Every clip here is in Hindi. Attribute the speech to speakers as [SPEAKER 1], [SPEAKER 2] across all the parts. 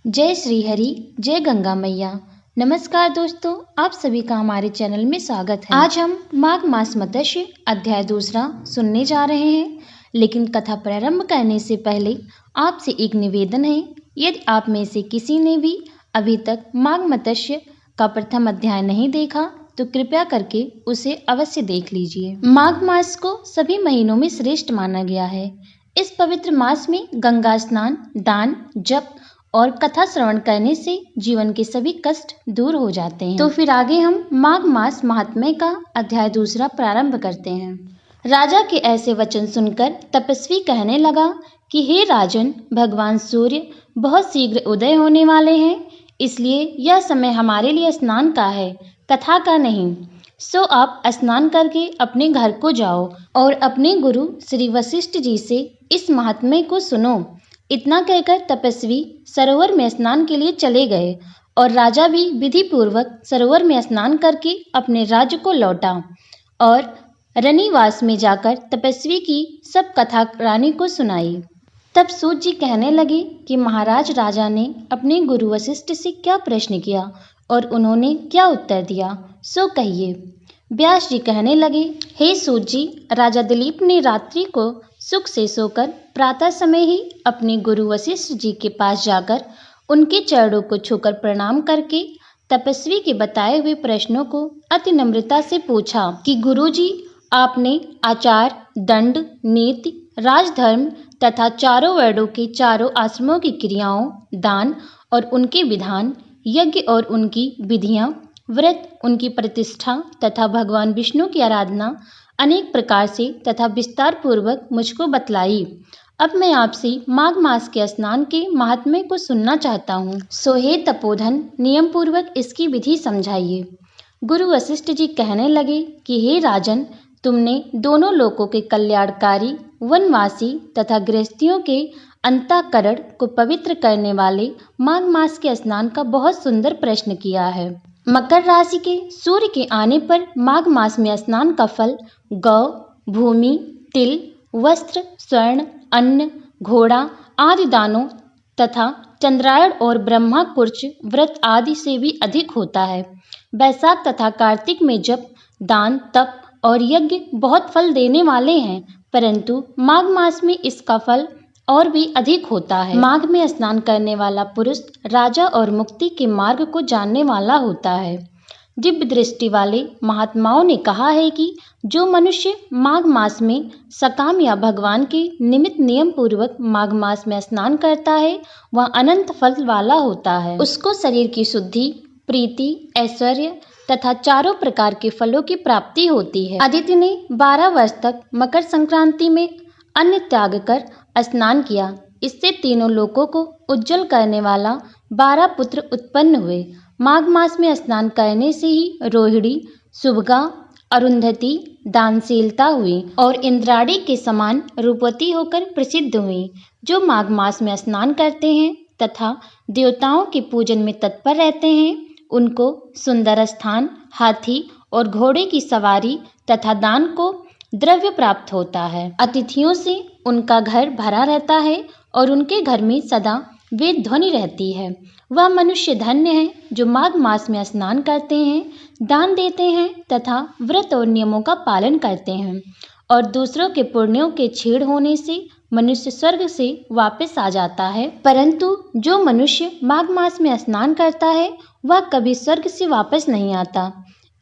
[SPEAKER 1] जय श्री हरि, जय गंगा मैया। नमस्कार दोस्तों, आप सभी का हमारे चैनल में स्वागत है। आज हम माघ मास मत्स्य अध्याय 2 सुनने जा रहे हैं, लेकिन कथा प्रारंभ करने से पहले आपसे एक निवेदन है। यदि आप में से किसी ने भी अभी तक माघ मत्स्य का प्रथम अध्याय नहीं देखा तो कृपया करके उसे अवश्य देख लीजिए। माघ मास को सभी महीनों में श्रेष्ठ माना गया है। इस पवित्र मास में गंगा स्नान, दान, जप और कथा श्रवण करने से जीवन के सभी कष्ट दूर हो जाते हैं। तो फिर आगे हम माघ मास महात्म्य का अध्याय 2 प्रारंभ करते हैं। राजा के ऐसे वचन सुनकर तपस्वी कहने लगा कि हे राजन, भगवान सूर्य बहुत शीघ्र उदय होने वाले हैं, इसलिए यह समय हमारे लिए स्नान का है, कथा का नहीं। सो आप स्नान करके अपने घर को जाओ और अपने गुरु श्री वशिष्ठ जी से इस महात्म्य को सुनो। इतना कहकर तपस्वी सरोवर में स्नान के लिए चले गए और राजा भी विधि पूर्वक सरोवर में स्नान करके अपने राज्य को लौटा और रनिवास में जाकर तपस्वी की सब कथा रानी को सुनाई। तब सूत जी कहने लगे कि महाराज, राजा ने अपने गुरु वशिष्ठ से क्या प्रश्न किया और उन्होंने क्या उत्तर दिया, सो कहिए। व्यास जी कहने लगे, हे सूत जी, राजा दिलीप ने रात्रि को सुख से सोकर प्रातः समय ही अपने गुरु वशिष्ठ जी के पास जाकर उनके चरणों को छूकर प्रणाम करके तपस्वी के बताए हुए प्रश्नों को अति नम्रता से पूछा कि गुरु जी, आपने आचार, दंड, नीति, राजधर्म तथा चारों वर्णों के चारों आश्रमों की क्रियाओं, दान और उनके विधान, यज्ञ और उनकी विधियां, व्रत, उनकी प्रतिष्ठा तथा भगवान विष्णु की आराधना अनेक प्रकार से तथा विस्तार पूर्वक मुझको बतलाई। अब मैं आपसे माघ मास के स्नान के महात्म्य को सुनना चाहता हूँ। सो हे तपोधन, नियम पूर्वक इसकी विधि समझाइए। गुरु वशिष्ठ जी कहने लगे कि हे राजन, तुमने दोनों लोकों के कल्याणकारी, वनवासी तथा गृहस्थियों के अंतःकरण को पवित्र करने वाले माघ मास के स्नान का बहुत सुंदर प्रश्न किया है। मकर राशि के सूर्य के आने पर माघ मास में स्नान का फल गौ, भूमि, तिल, वस्त्र, स्वर्ण, अन्न, घोड़ा आदि दानों तथा चंद्रायण और ब्रह्मा कुर्च व्रत आदि से भी अधिक होता है। बैसाख तथा कार्तिक में जप, दान, तप और यज्ञ बहुत फल देने वाले हैं, परंतु माघ मास में इसका फल और भी अधिक होता है। माघ में स्नान करने वाला पुरुष राजा और मुक्ति के मार्ग को जानने वाला होता है। दिव्य दृष्टि वाले महात्माओं ने कहा है कि जो मनुष्य माघ मास में सकाम या भगवान के निमित्त नियम पूर्वक माघ मास में स्नान करता है, वह अनंत फल वाला होता है। उसको शरीर की शुद्धि, प्रीति, ऐश्वर्य तथा चारों प्रकार के फलों की प्राप्ति होती है। अदिति ने 12 वर्ष तक मकर संक्रांति में अन्न त्याग कर स्नान किया। इससे तीनों लोकों को उज्जवल करने वाला 12 पुत्र उत्पन्न हुए। माघ मास में स्नान करने से ही रोहिणी, शुभगा, अरुंधति दानशीलता हुई और इंद्राणी के समान रूपवती होकर प्रसिद्ध हुई। जो माघ मास में स्नान करते हैं तथा देवताओं के पूजन में तत्पर रहते हैं, उनको सुंदर स्थान, हाथी और घोड़े की सवारी तथा दान को द्रव्य प्राप्त होता है। अतिथियों से उनका घर भरा रहता है और उनके घर में सदा वेद ध्वनि रहती है। वह मनुष्य धन्य है जो माघ मास में स्नान करते हैं, दान देते हैं तथा व्रत और नियमों का पालन करते हैं। और दूसरों के पुण्यों के छीड़ होने से मनुष्य स्वर्ग से वापस आ जाता है, परंतु जो मनुष्य माघ मास में स्नान करता है वह कभी स्वर्ग से वापस नहीं आता।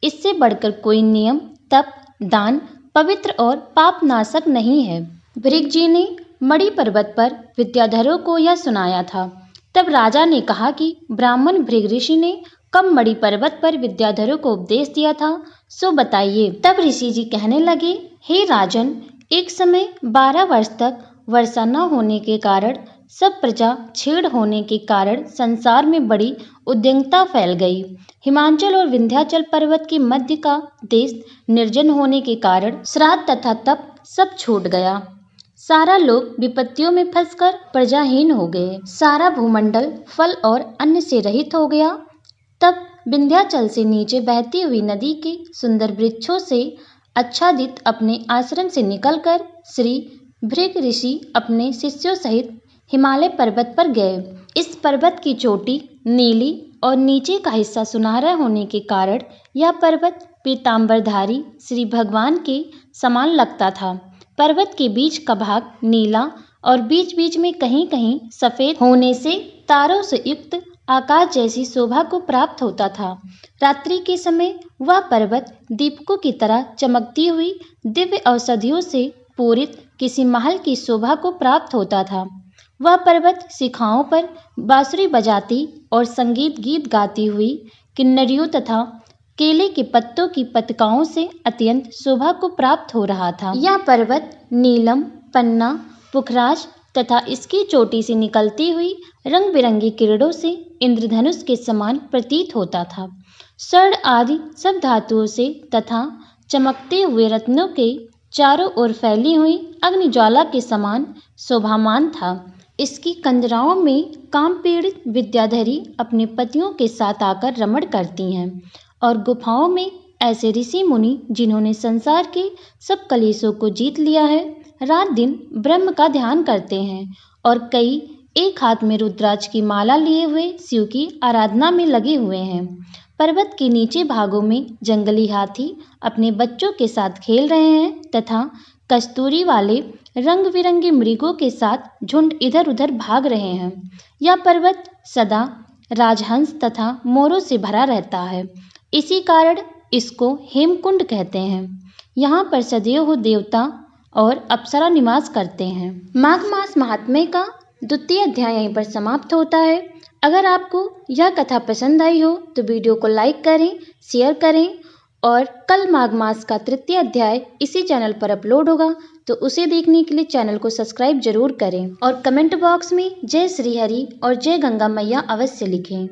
[SPEAKER 1] इससे बढ़कर कोई नियम, तप, दान पवित्र और पाप नाशक नहीं है। भृग जी ने मणि पर्वत पर विद्याधरों को यह सुनाया था। तब राजा ने कहा कि ब्राह्मण भृग ऋषि ने कब मणि पर्वत पर विद्याधरों को उपदेश दिया था, सो बताइए। तब ऋषि जी कहने लगे, हे राजन, एक समय 12 वर्ष तक वर्षा न होने के कारण, सब प्रजा छेड़ होने के कारण संसार में बड़ी उद्विग्नता फैल गई। हिमाचल और विंध्याचल पर्वत के मध्य का देश निर्जन होने के कारण श्राद्ध तथा तप सब छूट गया। सारा लोग विपत्तियों में फंसकर प्रजाहीन हो गए। सारा भूमंडल फल और अन्न से रहित हो गया। तब विंध्याचल से नीचे बहती हुई नदी के सुंदर वृक्षों से आच्छादित अपने आश्रम से निकलकर श्री भृग ऋषि अपने शिष्यों सहित हिमालय पर्वत पर गए इस पर्वत की चोटी नीली और नीचे का हिस्सा सुनहरा होने के कारण यह पर्वत पीतांबरधारी श्री भगवान के समान लगता था। पर्वत के बीच का भाग नीला और बीच बीच में कहीं कहीं सफेद होने से तारों से युक्त आकाश जैसी शोभा को प्राप्त होता था। रात्रि के समय वह पर्वत दीपकों की तरह चमकती हुई दिव्य औषधियों से पूरित किसी महल की शोभा को प्राप्त होता था। वह पर्वत शिखाओं पर बांसुरी बजाती और संगीत गीत गाती हुई किन्नरियों तथा केले के पत्तों की पतकाओं से अत्यंत शोभा को प्राप्त हो रहा था। यह पर्वत नीलम, पन्ना, पुखराज तथा इसकी चोटी से निकलती हुई रंग बिरंगी किरणों से इंद्रधनुष के समान प्रतीत होता था। स्वर्ण आदि सब धातुओं से तथा चमकते हुए रत्नों के चारों ओर फैली हुई अग्निज्वाला के समान शोभामान था। इसकी कंदराओं में काम पीड़ित विद्याधरी अपने पतियों के साथ आकर रमण करती हैं और गुफाओं में ऐसे ऋषि मुनि जिन्होंने संसार के सब कलेशों को जीत लिया है, रात दिन ब्रह्म का ध्यान करते हैं और कई एक हाथ में रुद्राक्ष की माला लिए हुए शिव की आराधना में लगे हुए हैं। पर्वत के नीचे भागों में जंगली हाथी अपने बच्चों के साथ खेल रहे हैं तथा कस्तूरी वाले रंग बिरंगे मृगों के साथ झुंड इधर उधर भाग रहे हैं। यह पर्वत सदा राजहंस तथा मोरों से भरा रहता है, इसी कारण इसको हेमकुंड कहते हैं। यहाँ पर सदैव देवता और अप्सरा निवास करते हैं। माघ मास महात्म्य का द्वितीय अध्याय यहीं पर समाप्त होता है। अगर आपको यह कथा पसंद आई हो तो वीडियो को लाइक करें, शेयर करें और कल माघ मास का तृतीय अध्याय इसी चैनल पर अपलोड होगा, तो उसे देखने के लिए चैनल को सब्सक्राइब जरूर करें और कमेंट बॉक्स में जय श्री हरि और जय गंगा मैया अवश्य लिखें।